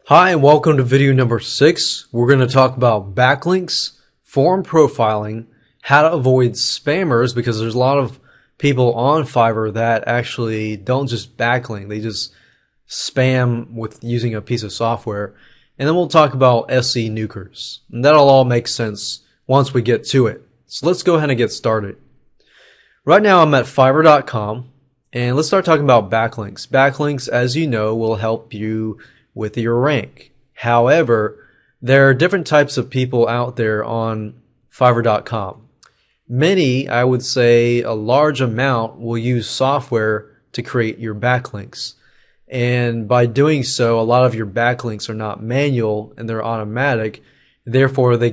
Hi, and welcome to video number 6. We're going to talk about backlinks, form profiling, how to avoid spammers, because there's a lot of people on Fiverr that actually don't just backlink, they just spam with using a piece of software. And then we'll talk about SE nukers. And that'll all make sense once we get to it. So let's go ahead and get started. Right now I'm at Fiverr.com, and let's start talking about backlinks. Backlinks, as you know, will help you with your rank. However, there are different types of people out there on Fiverr.com. Many, I would say a large amount, will use software to create your backlinks. And by doing so, a lot of your backlinks are not manual and they're automatic. Therefore, they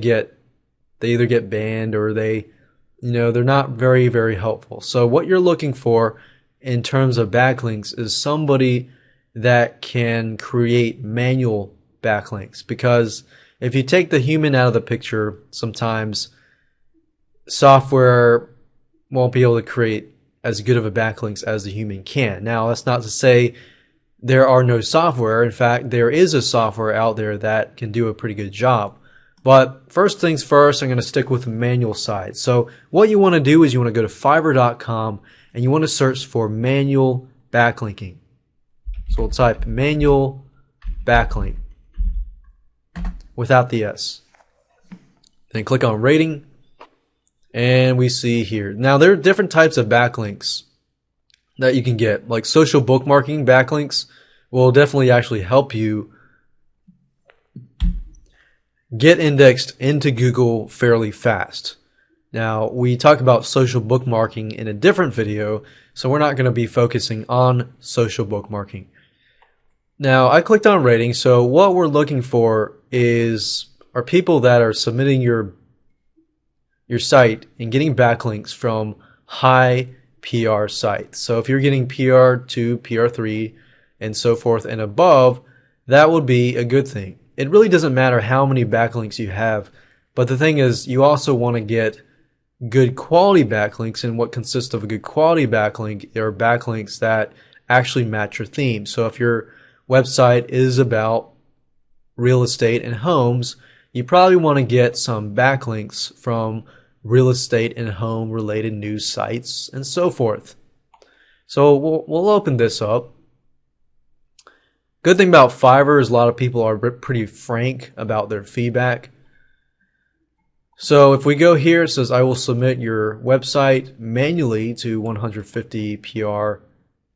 either get banned or they're not very, very helpful. So what you're looking for in terms of backlinks is somebody that can create manual backlinks, because if you take the human out of the picture, sometimes software won't be able to create as good of a backlinks as the human can. Now, that's not to say there are no software. In fact, there is a software out there that can do a pretty good job. But first things first, I'm going to stick with the manual side. So what you want to do is you want to go to Fiverr.com and you want to search for manual backlinking. So we'll type manual backlink without the S. Then click on rating, and we see here. Now there are different types of backlinks that you can get. Like social bookmarking backlinks will definitely actually help you get indexed into Google fairly fast. Now, we talk about social bookmarking in a different video, so we're not going to be focusing on social bookmarking. Now, I clicked on rating, so what we're looking for are people that are submitting your site and getting backlinks from high PR sites. So if you're getting PR2, PR3, and so forth and above, that would be a good thing. It really doesn't matter how many backlinks you have, but the thing is, you also want to get good quality backlinks, and what consists of a good quality backlink are backlinks that actually match your theme. So if your website is about real estate and homes, you probably want to get some backlinks from real estate and home related news sites and so forth. So we'll open this up. Good thing about Fiverr is a lot of people are pretty frank about their feedback. So if we go here, it says I will submit your website manually to 150 PR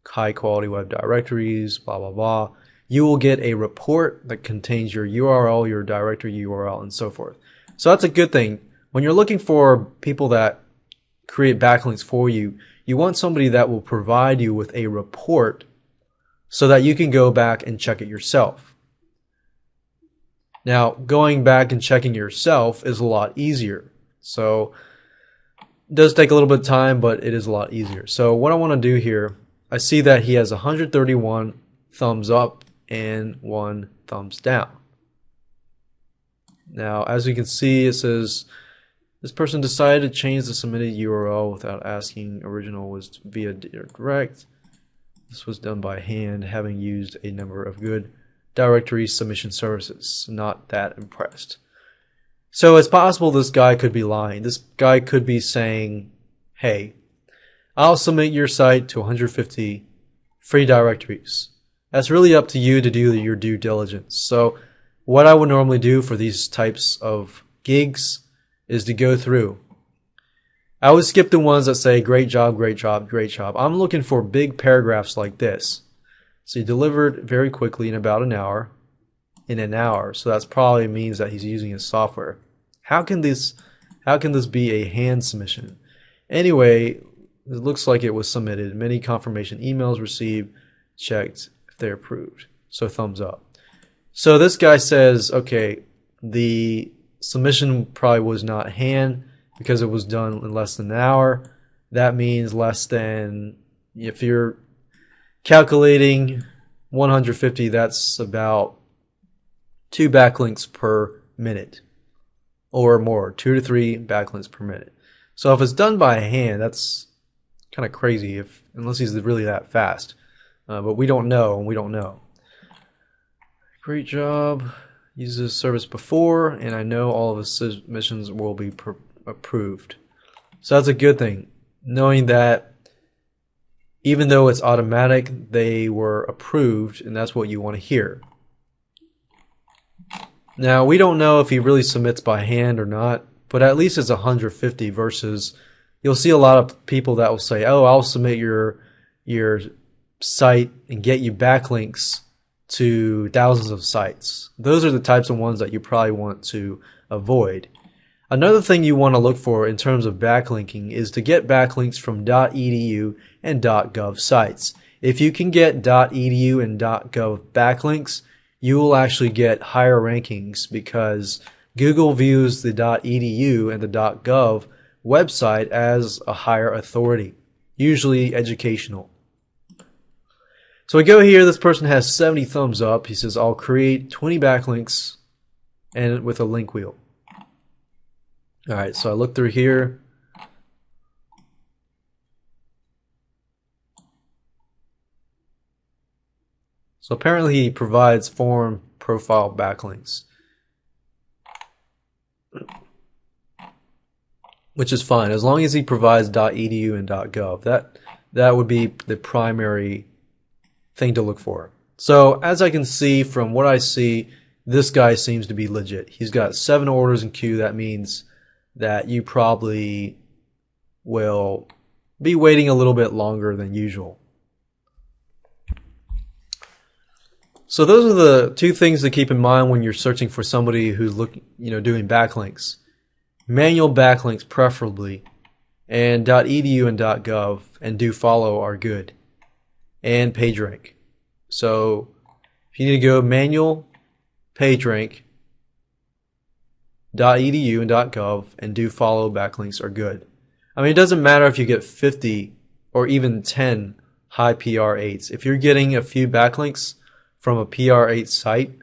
high quality web directories, blah, blah, blah. You will get a report that contains your URL, your directory URL, and so forth. So that's a good thing. When you're looking for people that create backlinks for you, you want somebody that will provide you with a report so that you can go back and check it yourself. Now, going back and checking yourself is a lot easier. So it does take a little bit of time, but it is a lot easier. So what I want to do here, I see that he has 131 thumbs up and 1 thumbs down. Now, as you can see, it says this person decided to change the submitted URL without asking. Original was via direct. This was done by hand, having used a number of good directory submission services. Not that impressed. So it's possible this guy could be lying. This guy could be saying, hey, I'll submit your site to 150 free directories. That's really up to you to do your due diligence. So what I would normally do for these types of gigs is to go through. I would skip the ones that say great job, great job, great job. I'm looking for big paragraphs like this. So he delivered very quickly in about an hour. In an hour. So that probably means that he's using his software. How can this be a hand submission? Anyway, it looks like it was submitted. Many confirmation emails received, checked if they're approved. So thumbs up. So this guy says, okay, the submission probably was not hand because it was done in less than an hour. That means less than, if you're calculating 150, that's about 2 backlinks per minute or more, 2 to 3 backlinks per minute. So if it's done by hand, that's kind of crazy unless he's really that fast. But we don't know, and we don't know. Great job. Used this service before, and I know all of his submissions will be approved. So that's a good thing, knowing that even though it's automatic, they were approved, and that's what you want to hear. Now, we don't know if he really submits by hand or not, but at least it's 150 versus you'll see a lot of people that will say, oh, I'll submit your site and get you backlinks to thousands of sites. Those are the types of ones that you probably want to avoid. Another thing you want to look for in terms of backlinking is to get backlinks from .edu and .gov sites. If you can get .edu and .gov backlinks, you will actually get higher rankings because Google views the .edu and the .gov website as a higher authority, usually educational. So we go here, this person has 70 thumbs up. He says, I'll create 20 backlinks and with a link wheel. Alright, so I look through here. So apparently he provides forum profile backlinks, which is fine as long as he provides .edu and .gov. That would be the primary thing to look for. So as I can see from what I see, this guy seems to be legit. He's got 7 orders in queue. That means that you probably will be waiting a little bit longer than usual. So those are the 2 things to keep in mind when you're searching for somebody who's doing backlinks. Manual backlinks preferably, and .edu and .gov and do follow are good, and PageRank. So if you need to go manual, PageRank, .edu and .gov and do follow backlinks are good. I mean, it doesn't matter if you get 50 or even 10 high PR8s. If you're getting a few backlinks from a PR8 site,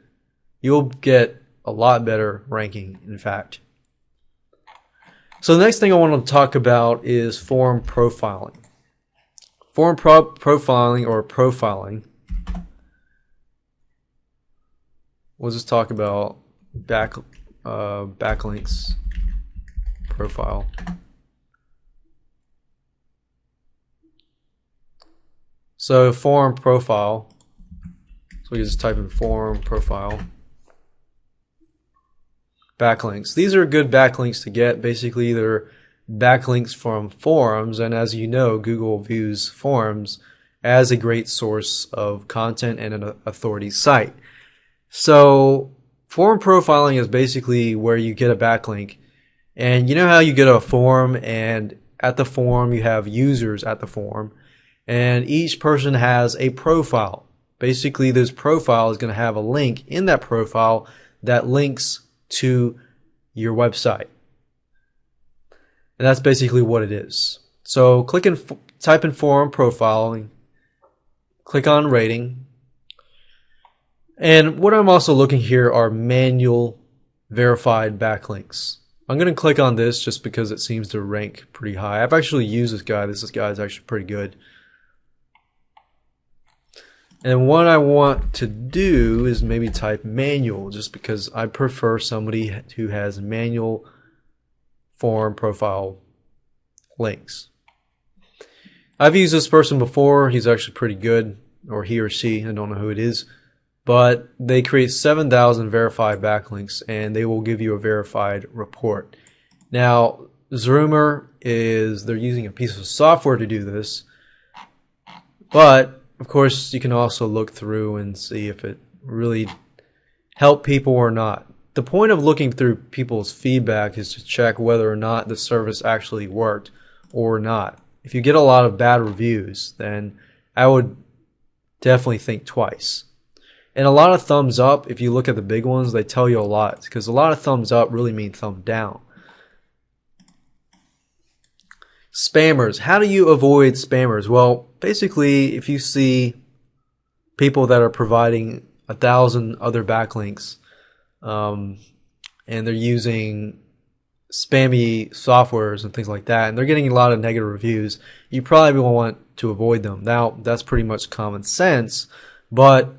you'll get a lot better ranking, in fact. So the next thing I want to talk about is forum profiling. Forum profiling or profiling. We'll just talk about backlinks profile. So forum profile. So we just type in forum profile. Backlinks. These are good backlinks to get. Basically, they're backlinks from forums, and as you know, Google views forums as a great source of content and an authority site. So forum profiling is basically where you get a backlink, and you know how you get a forum, and at the forum you have users at the forum, and each person has a profile. Basically, this profile is going to have a link in that profile that links to your website. And that's basically what it is. So type in forum profiling, click on rating. And what I'm also looking here are manual verified backlinks. I'm going to click on this just because it seems to rank pretty high. I've actually used this guy. This guy is actually pretty good. And what I want to do is maybe type manual, just because I prefer somebody who has manual forum profile links. I've used this person before. He's actually pretty good, or he or she, I don't know who it is. But they create 7,000 verified backlinks, and they will give you a verified report. Now, Zoomer they're using a piece of software to do this, but of course, you can also look through and see if it really helped people or not. The point of looking through people's feedback is to check whether or not the service actually worked or not. If you get a lot of bad reviews, then I would definitely think twice. And a lot of thumbs up, if you look at the big ones, they tell you a lot, because a lot of thumbs up really mean thumb down. Spammers. How do you avoid spammers? Well, basically, if you see people that are providing 1,000 other backlinks, and they're using spammy softwares and things like that, and they're getting a lot of negative reviews, you probably will want to avoid them. Now, that's pretty much common sense, but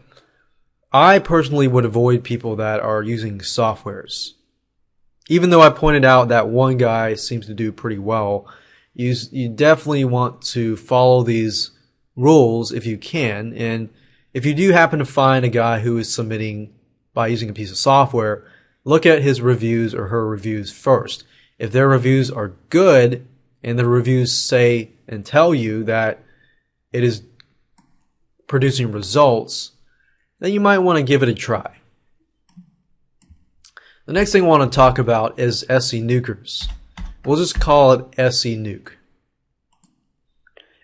I personally would avoid people that are using softwares. Even though I pointed out that one guy seems to do pretty well, you definitely want to follow these rules if you can. And if you do happen to find a guy who is submitting by using a piece of software, look at his reviews or her reviews first. If their reviews are good and the reviews say and tell you that it is producing results, then you might want to give it a try. The next thing I want to talk about is SE nukers. We'll just call it SE nuke.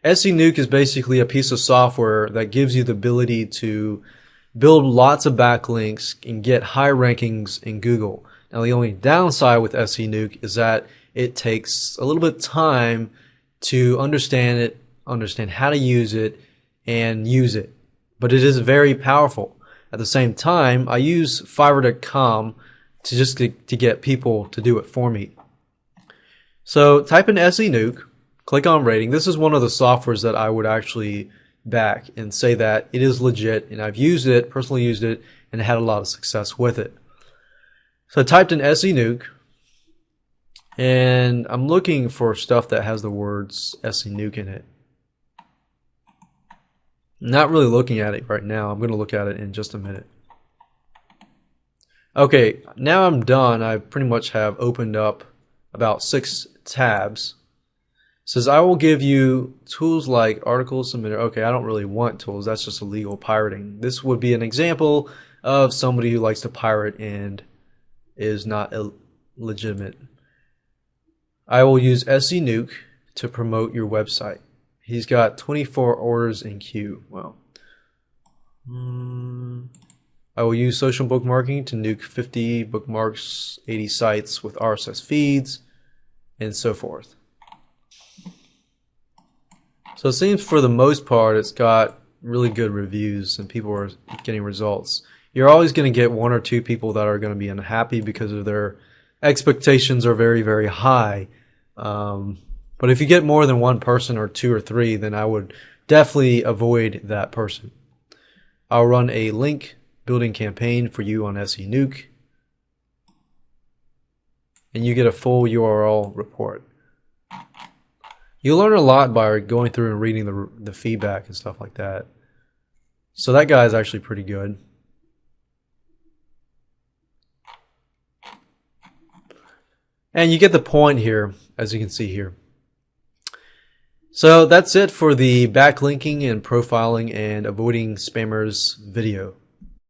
SE nuke is basically a piece of software that gives you the ability to build lots of backlinks and get high rankings in Google. Now the only downside with SE nuke is that it takes a little bit of time to understand it, understand how to use it, and use it. But it is very powerful. At the same time, I use Fiverr.com to get people to do it for me. So type in SE nuke, click on rating. This is one of the softwares that I would actually back and say that it is legit, and I've used it, personally used it, and had a lot of success with it. So I typed in SE nuke, and I'm looking for stuff that has the words SE nuke in it. I'm not really looking at it right now. I'm going to look at it in just a minute. Okay, now I'm done. I pretty much have opened up about 6 tabs. It says I will give you tools like article submitter. Okay, I don't really want tools. That's just illegal pirating. This would be an example of somebody who likes to pirate and is not legitimate. I will use SE nuke to promote your website. He's got 24 orders in queue. Well, I will use social bookmarking to nuke 50 bookmarks, 80 sites with RSS feeds, and so forth. So it seems for the most part it's got really good reviews and people are getting results. You're always going to get 1 or 2 people that are going to be unhappy because of their expectations are very, very high. But if you get more than 1 person or 2 or 3, then I would definitely avoid that person. I'll run a link building campaign for you on SE nuke, and you get a full URL report. You learn a lot by going through and reading the feedback and stuff like that. So that guy is actually pretty good. And you get the point here, as you can see here. So that's it for the backlinking and profiling and avoiding spammers video.